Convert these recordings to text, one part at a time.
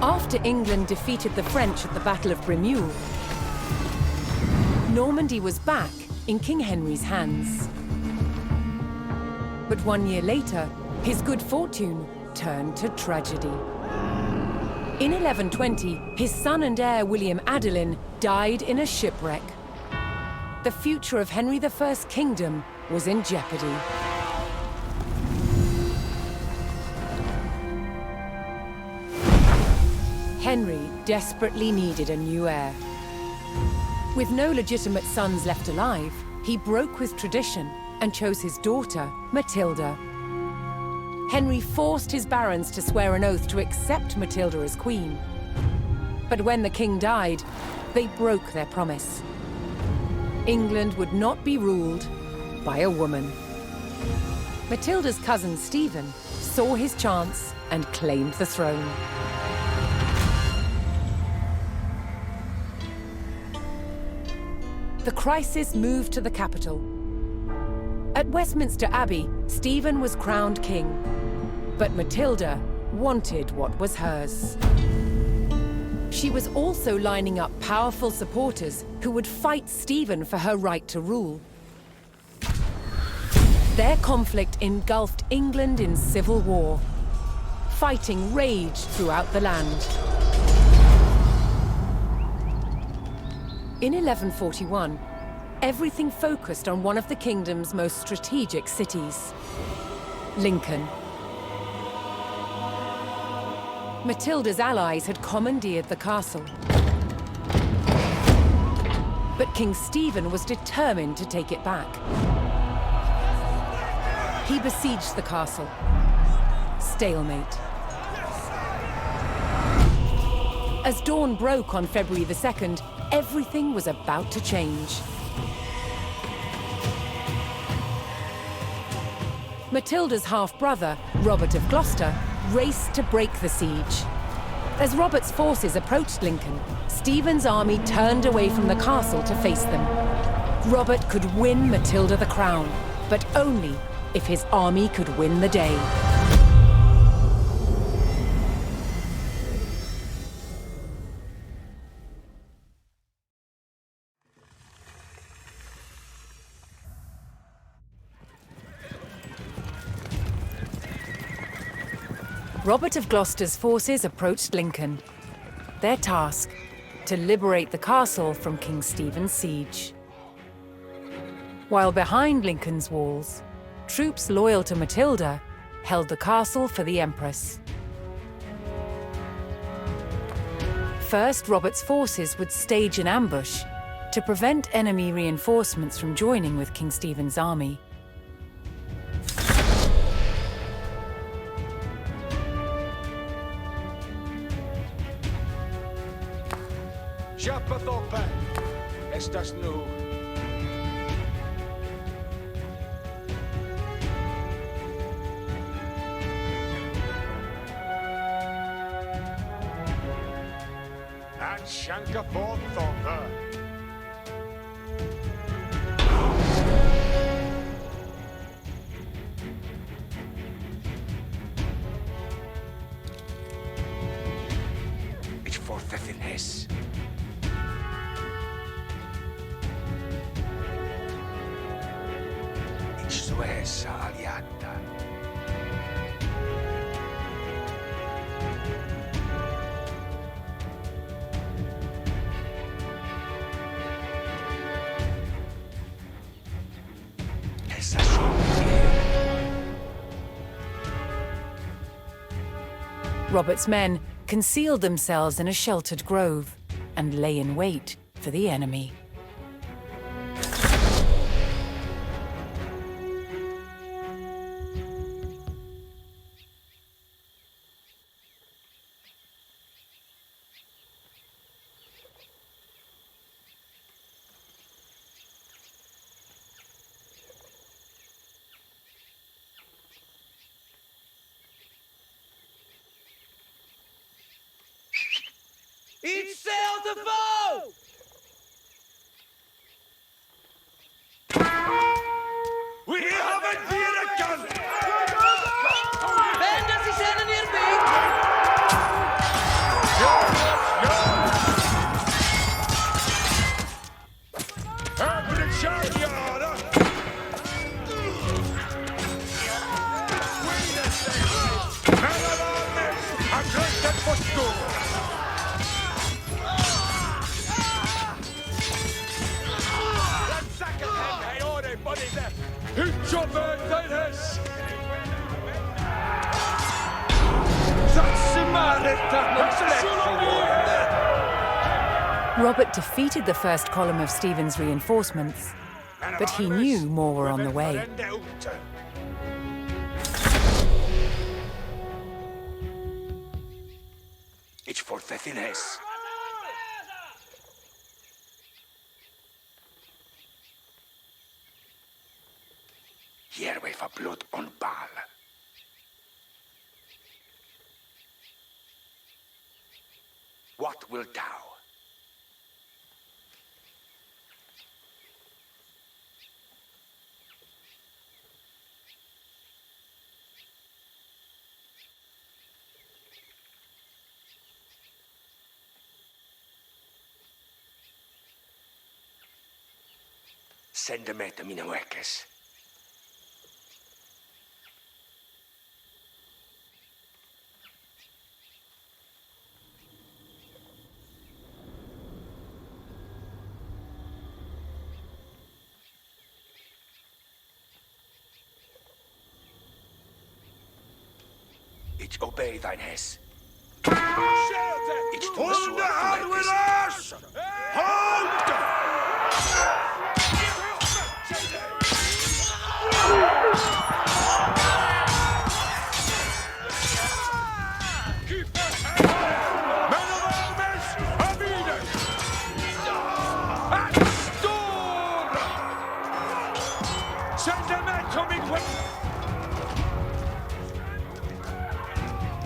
After England defeated the French at the Battle of Bremule, Normandy was back in King Henry's hands. But 1 year later, his good fortune turned to tragedy. In 1120, his son and heir William Adelin died in a shipwreck. The future of Henry I's kingdom was in jeopardy. Henry desperately needed a new heir. With no legitimate sons left alive, he broke with tradition and chose his daughter, Matilda. Henry forced his barons to swear an oath to accept Matilda as queen. But when the king died, they broke their promise. England would not be ruled by a woman. Matilda's cousin Stephen saw his chance and claimed the throne. The crisis moved to the capital. At Westminster Abbey, Stephen was crowned king, but Matilda wanted what was hers. She was also lining up powerful supporters who would fight Stephen for her right to rule. Their conflict engulfed England in civil war. Fighting raged throughout the land. In 1141, everything focused on one of the kingdom's most strategic cities, Lincoln. Matilda's allies had commandeered the castle. But King Stephen was determined to take it back. He besieged the castle. Stalemate. As dawn broke on February the 2nd, everything was about to change. Matilda's half-brother, Robert of Gloucester, raced to break the siege. As Robert's forces approached Lincoln, Stephen's army turned away from the castle to face them. Robert could win Matilda the crown, but only if his army could win the day. Robert of Gloucester's forces approached Lincoln. Their task, to liberate the castle from King Stephen's siege. While behind Lincoln's walls, troops loyal to Matilda held the castle for the Empress. First, Robert's forces would stage an ambush to prevent enemy reinforcements from joining with King Stephen's army. Japathope, estas nu. And Shankapothope. Ich forthethin hess. Suessa aliata. Essa Robert's men concealed themselves in a sheltered grove and lay in wait for the enemy. Each sail to foe! We haven't been a gun! Wenn das die Schäden ihr Weg! posto! Hej, ore, buddy there! Hutjobben, Dines! Robert defeated the first column of Stephen's reinforcements, but he knew more were on the way. It's for Thethines. Here we for blood on Baal. What wilt thou? Send them at the Minawekes. Ich obey thine hess. It's to the sword to with us! Send them men coming with...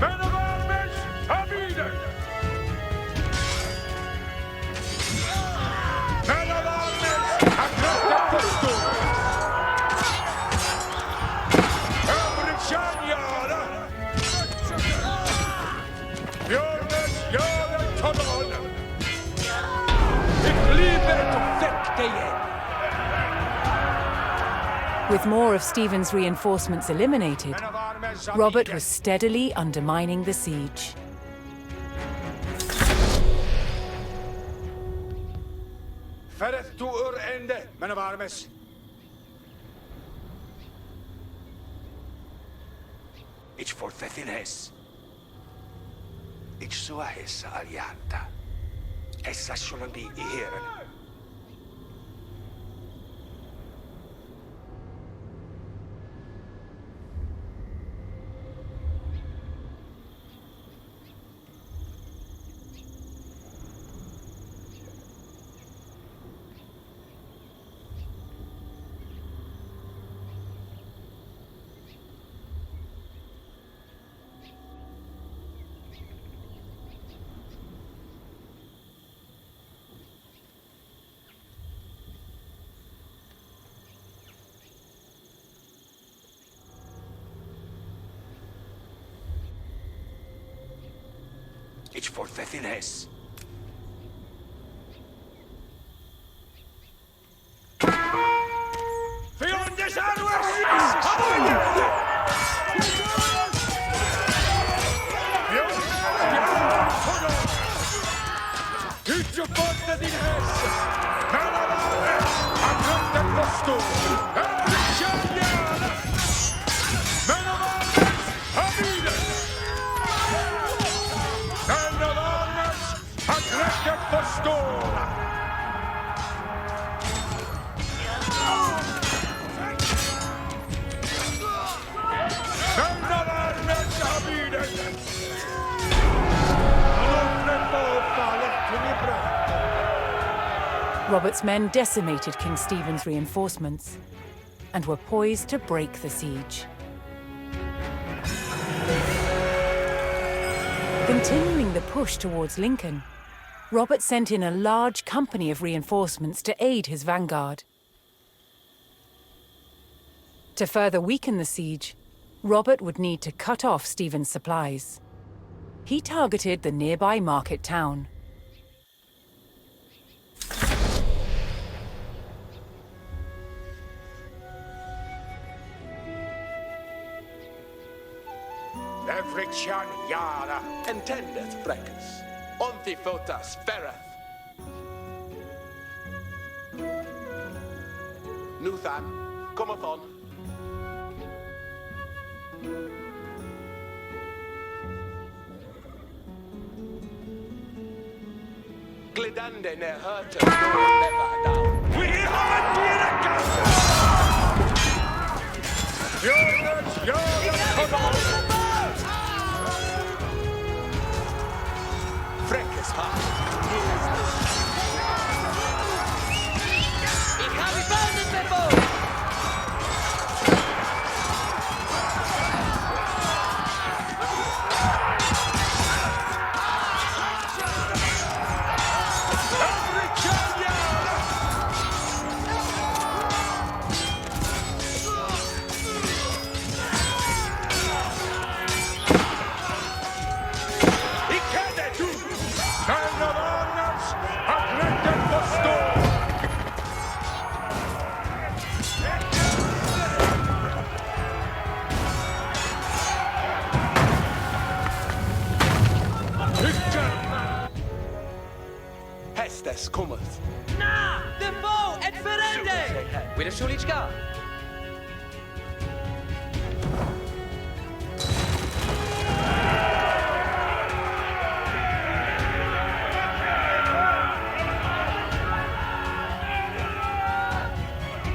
Men of armies, Abide! Men of armies, Akrata Posto! Öbrichanjara! Björnes, Gören, Todon! Ich liebe to fäkta igen! With more of Stephen's reinforcements eliminated, Robert was steadily undermining the siege. Ferret to ur ende, men of armies. Ich for Thethines. Ich sua hessa aliata. Essa solandi I heren. Ich for Thethines. Fiondes Robert's men decimated King Stephen's reinforcements and were poised to break the siege. Continuing the push towards Lincoln, Robert sent in a large company of reinforcements to aid his vanguard. To further weaken the siege, Robert would need to cut off Stephen's supplies. He targeted the nearby market town. Every Chan Yara. Entendeth, Frecus. Ontifotas fereth. Nuthan, cometh on. Glidande ne hurter, nor never down. We are near a castle! Come on! Frecus high. Ich habe Feinde verfolgt! Hestes cometh. Na! The foe et ferende! With a Shulichka.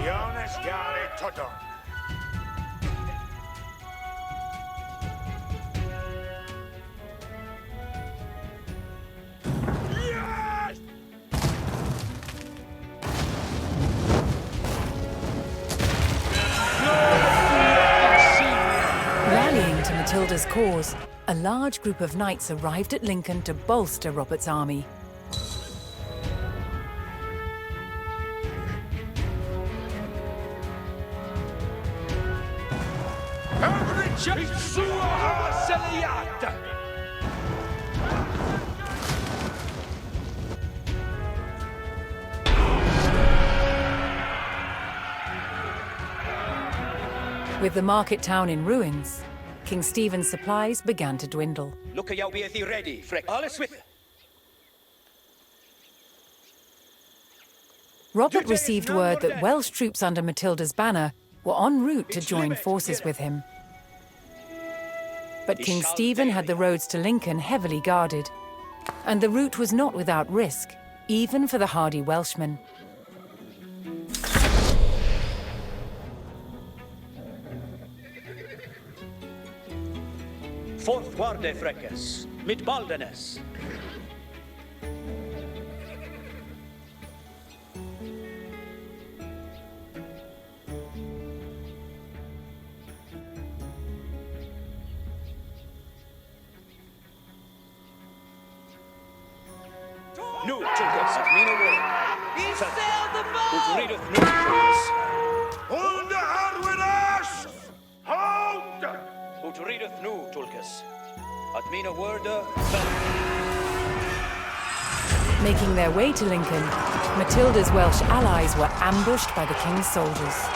Jonas Gare Todon. Rallying to Matilda's cause, a large group of knights arrived at Lincoln to bolster Robert's army. With the market town in ruins, King Stephen's supplies began to dwindle. Look at jou be thee ready, Freck. Alles with. Robert received word that Welsh troops under Matilda's banner were en route to join forces with him. But King Stephen had the roads to Lincoln heavily guarded, and the route was not without risk, even for the hardy Welshmen. Forthwarde, Freckes, mit Baldenes. Nu, Tulkes, at mine word. He sailed the foe! Ut readeth nu, Tulkes. Hold the hand with us! Hold! Ut readeth nu, Tulkes. At mine word, Making their way to Lincoln, Matilda's Welsh allies were ambushed by the king's soldiers.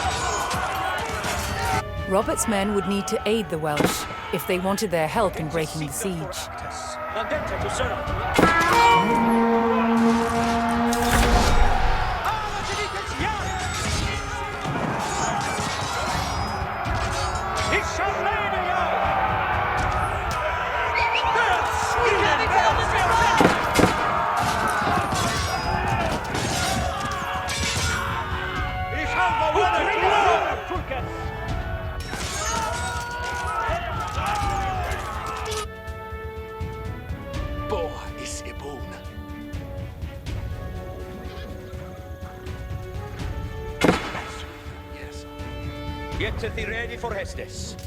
Robert's men would need to aid the Welsh if they wanted their help in breaking the siege. Andente to serve. Boa is ibun. Yes. Get thee ready for Hestes.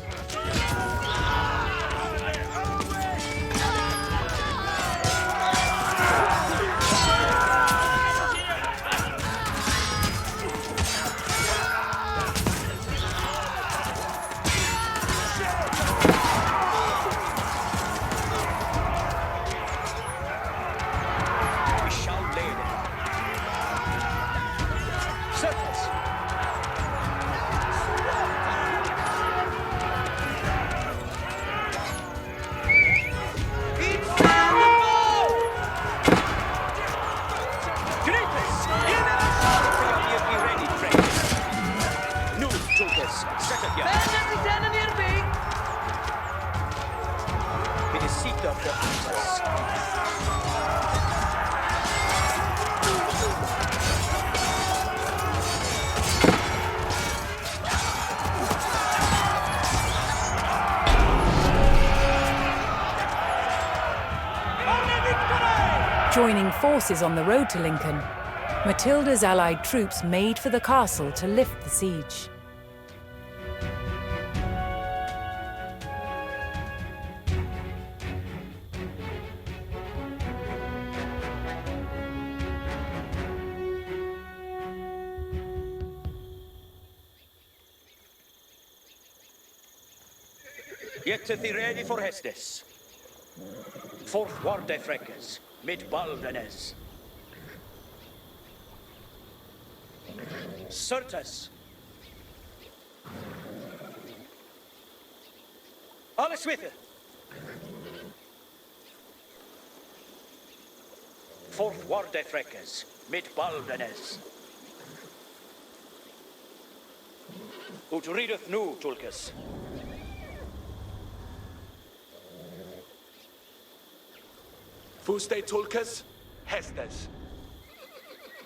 We shall lay them. Surface. deceitor for answers. Joining forces on the road to Lincoln, Matilda's allied troops made for the castle to lift the siege. Yet to thee ready for Hestes. Forthward, Freckes, mid Baldenes. Certes. Alles with it. Forthward, Freckes, mid Baldenes. Ut readeth nu, Tulkas. Fuste Tulkas, Hestes.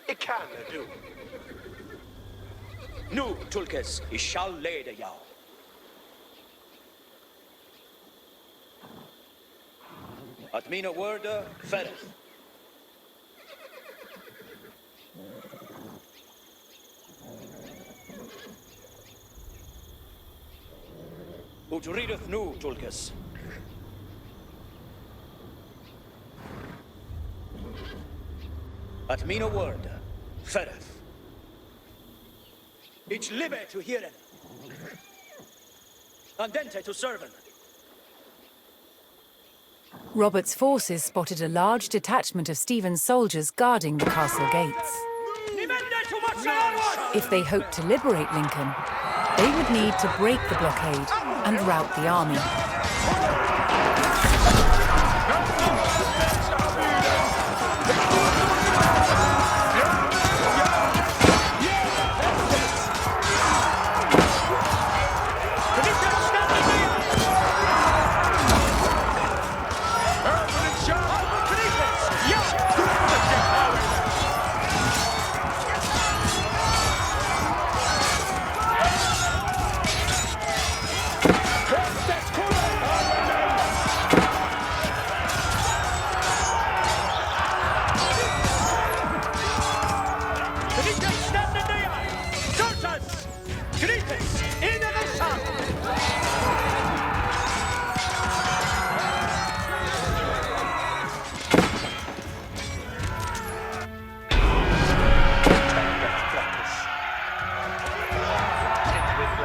Ik kan du. Nu, Tulkas, I shall lede jou. At mine woorde verreth. Ut readeth nu, Tulkas. At mine word, ferreth. Ich libe to hearen. Andente to serven. Robert's forces spotted a large detachment of Stephen's soldiers guarding the castle gates. If they hoped to liberate Lincoln, they would need to break the blockade and rout the army.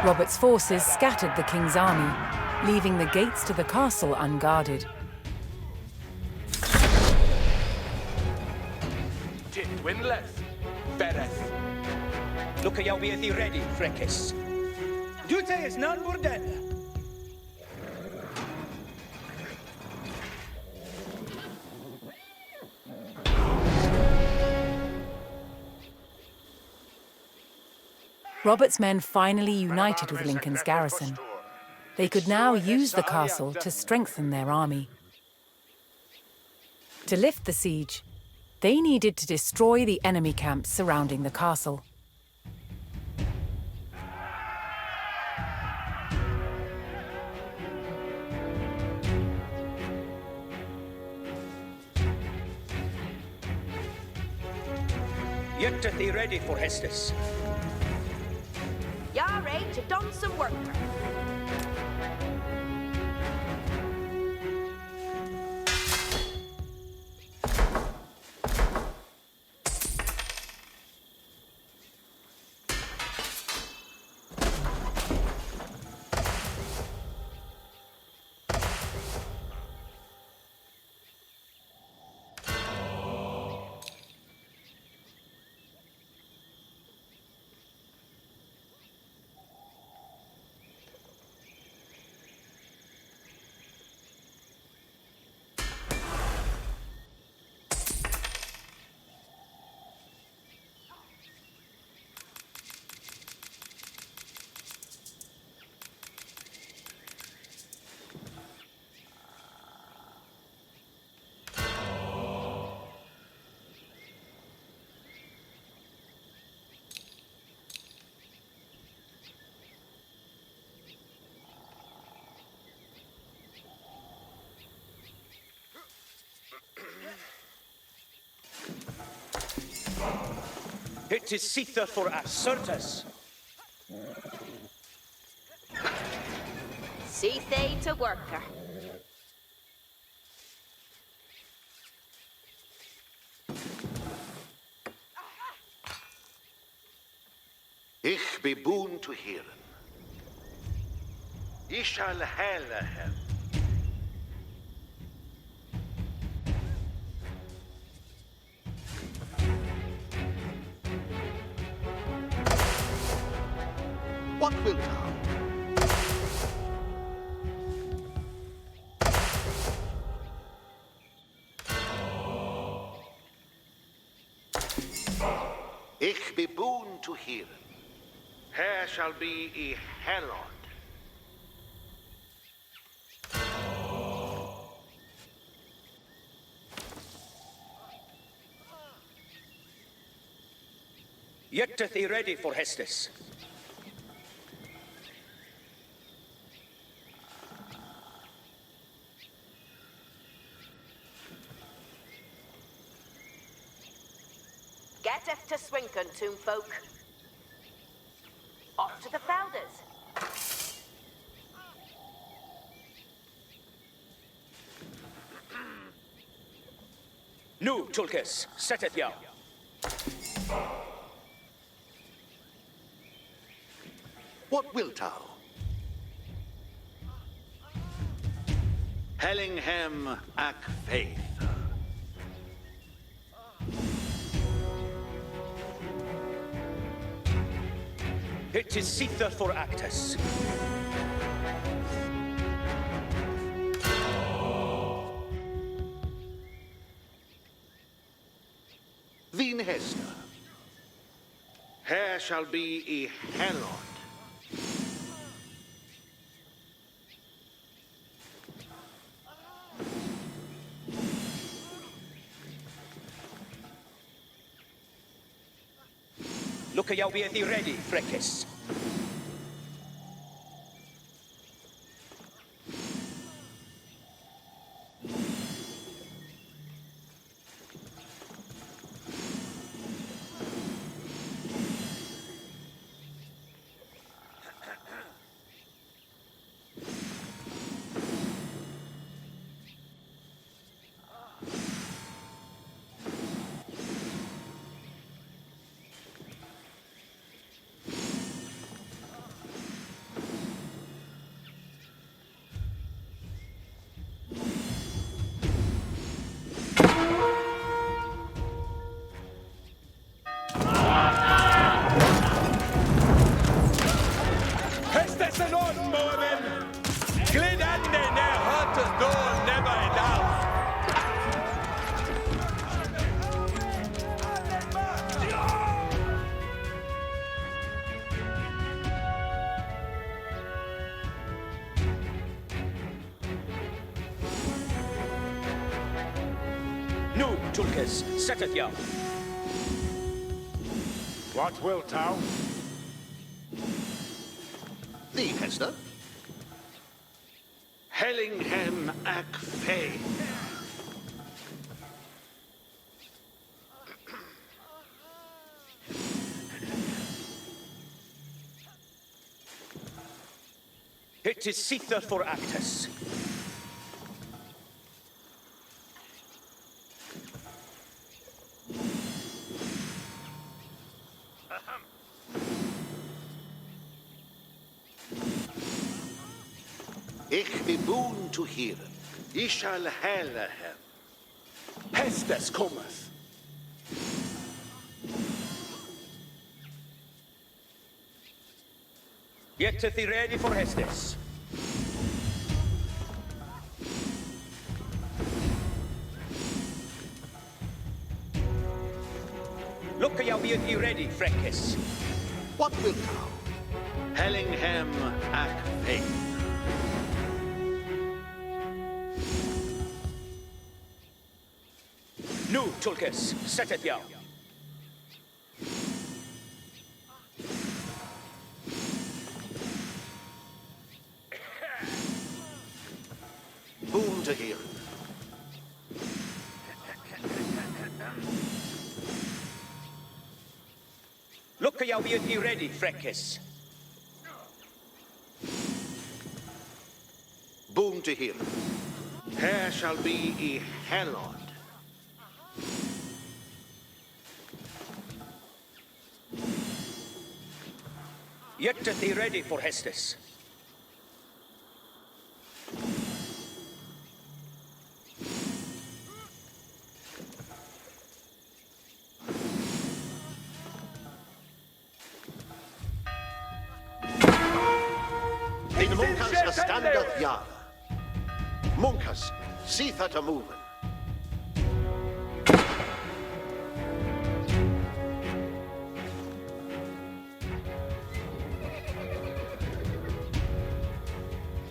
Robert's forces scattered the king's army, leaving the gates to the castle unguarded. Tid Winleth, Vereth. Look jou be thee ready, Freckes. Dute is none more dead. Robert's men finally united with Lincoln's garrison. They could now use the castle to strengthen their army. To lift the siege, they needed to destroy the enemy camps surrounding the castle. Yet to thee ready for Hestes. Yare to done some work. It is Sitha for us, certes. See they to worker. Ich be boon to heeren. I shall helle hem. What wilt thou? Ich be boon to heeren. Here shall be a Helord. Yetteth he ready for Hestus. Getteth to Swinken, tombfolk. Off to the Founders. Nu, Tulkes, setteth thou. What wilt thou? Hellingham ac Faith. It is Sitha for Actus. Veen Hester. Here shall be a Helord. Look a be thee ready, Freckis. Hestes en orden, Moamen! Glid ande ner Hunter's door never enough! Nu, Tulkes, setteth thou. What wilt thou? Thee, Hester. Hellingham ac Faith. It is Sitha for Actus. Ich be boon to heeren. I shall helle hem. Hestes cometh. Yetteth he ready for Hestus. Look a be thee ready, Freckis. What wilt thou? Hellingham ac Faith. Nu, Tulkes, setteth thou. Boon to heeren. Look jag vet I ready, fräckis. Boon to hear. Here shall be a Hellord. Jättet I ready for Hestes. In Munkas standeth Yara. Munkas, seeth at a moving.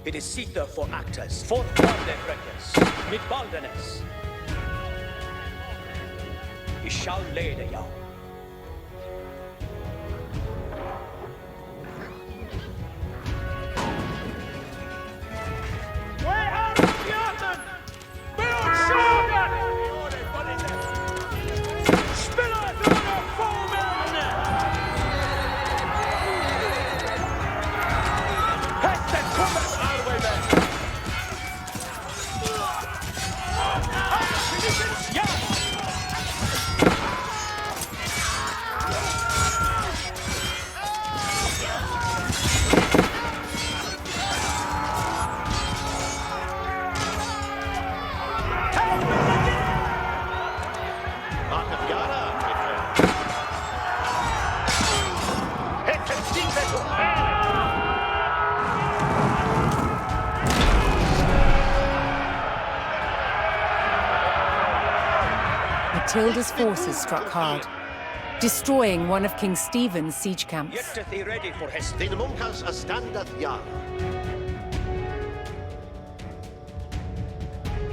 It is Sita for actors, for Valde fräckis, mit Baldenes. I shall leda jag. Matilda's forces struck hard, destroying one of King Stephen's siege camps. Jättet I ready for Hestes. In Munkas standeth Yara.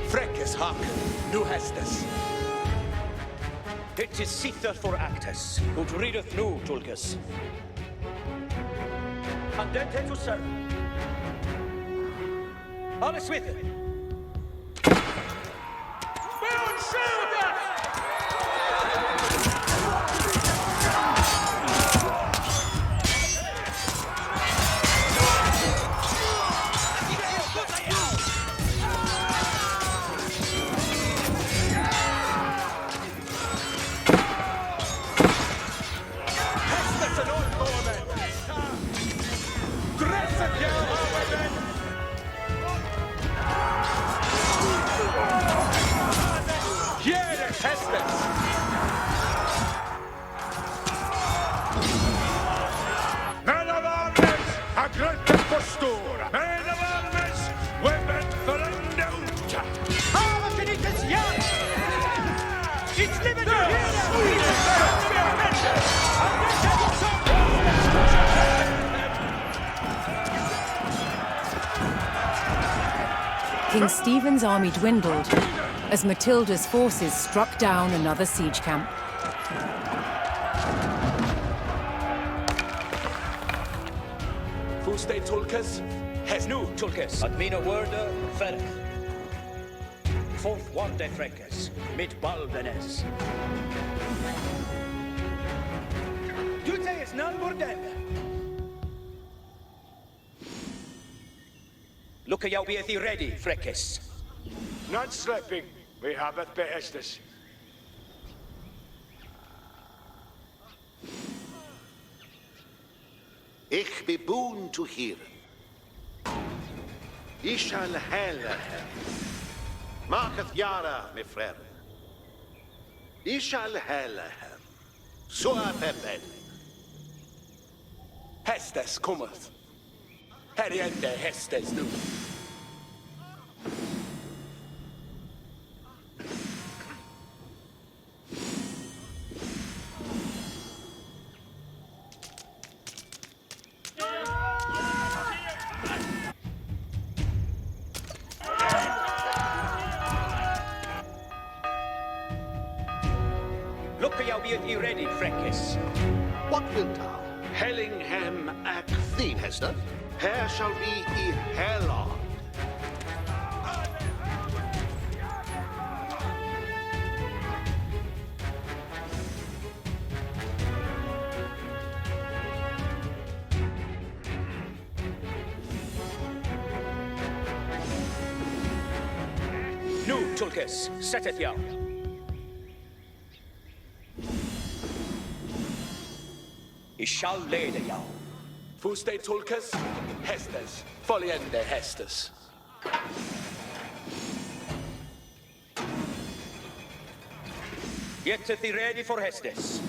Fräckis haken, nu Hestes. It is Sita for actors, who readeth nu, Tulkas. Andente to serve. Alles with it. King Stephen's army dwindled as Matilda's forces struck down another siege camp. Fuste Tulkas, Hes nu, Tulkas. Ad mina wörda, färg. Fourth one de fräckis, mit Baldenes. Du sägs none borden. Look jag vet I ready, fräckis. Not slipping. We have it Hestes. Ich be boon to hear. I shall hella her. Marketh Yara, me frère. I shall hella her. So a peped. Hestes cometh. Här är Hestes nu. Look jag vet I ready, fräckis. What wilt thou? Hellingham ac thine, Hester? Here shall be I Hellord. Nu, Tulkes, sättet jag. I skall leda jag. Fuste Tulkes, Hestes, Foliende Hestes. Get thee ready for Hestes.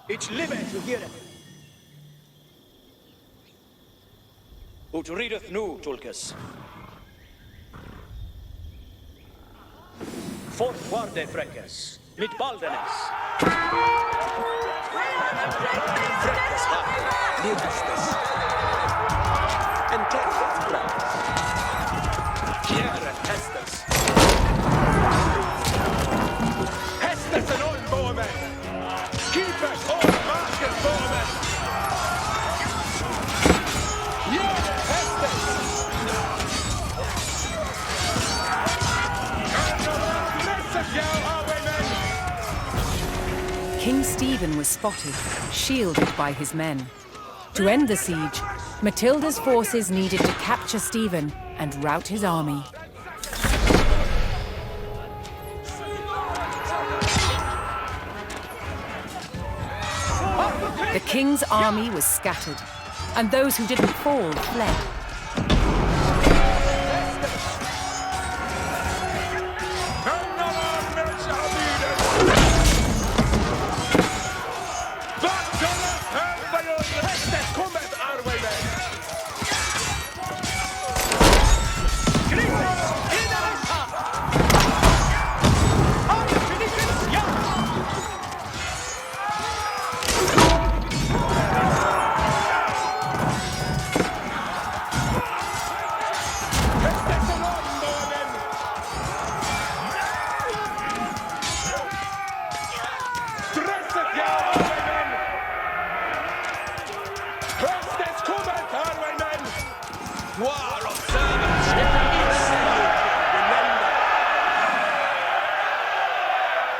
It's livet to hear it. Ut rideth nu, Tulkes. Fortvarde, Freckes, mit Baldenes. Freckes hate, Nidestes. Entendet Freckes. Kiere Hestes. Hestes en Olmbomen. Keepers all Marcus Bomen. Kiere Hestes. King Stephen was spotted, shielded by his men. To end the siege, Matilda's forces needed to capture Stephen and rout his army. The king's army was scattered, and those who didn't fall fled.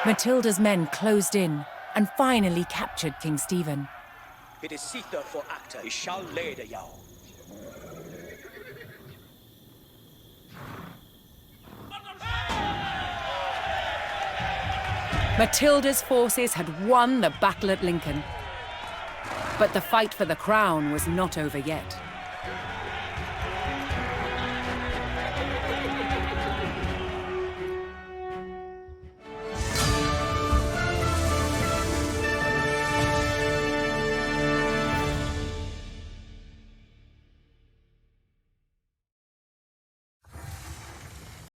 Matilda's men closed in and finally captured King Stephen. It is sitter for actor. I shall leda jag. Matilda's forces had won the battle at Lincoln. But the fight for the crown was not over yet.